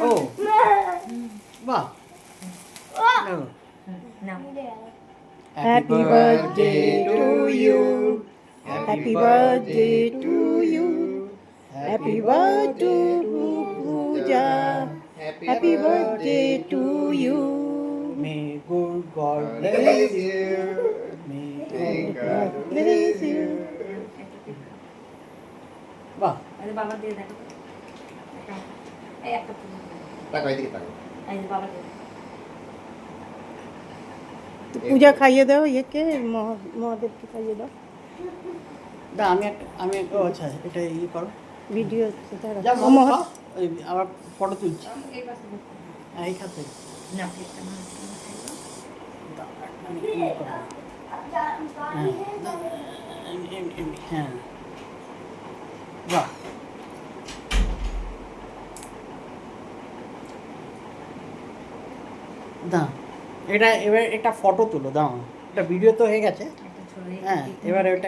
ও বাহ Happy birthday to you. Happy birthday to you. Happy birthday to Pooja. Happy birthday to you. May good God bless Bless you. you. May May God God bless you. বাহ বাবা দিয়ে দেখো এই একটা তাকাও এদিকে তাকাও। এই যে বাবা দিয়ে তো পূজা খাইয়ে দাও ইয়েকে মহাদেবকে খাইয়ে দাও দা আমি একটা আচ্ছা এটা ইয়ে করো ভিডিও যা তারা মা খাও, ওই আবার ফটো তুলছি এই পাশে বসো। এই খাতে না একটা না ইয়ে করো। হ্যাঁ হ্যাঁ বাহ দা এটা এবার একটা ফটো তুলো দাও, একটা ভিডিও তো হয়ে গেছে, একটা ছড়ি হ্যাঁ এবার এটা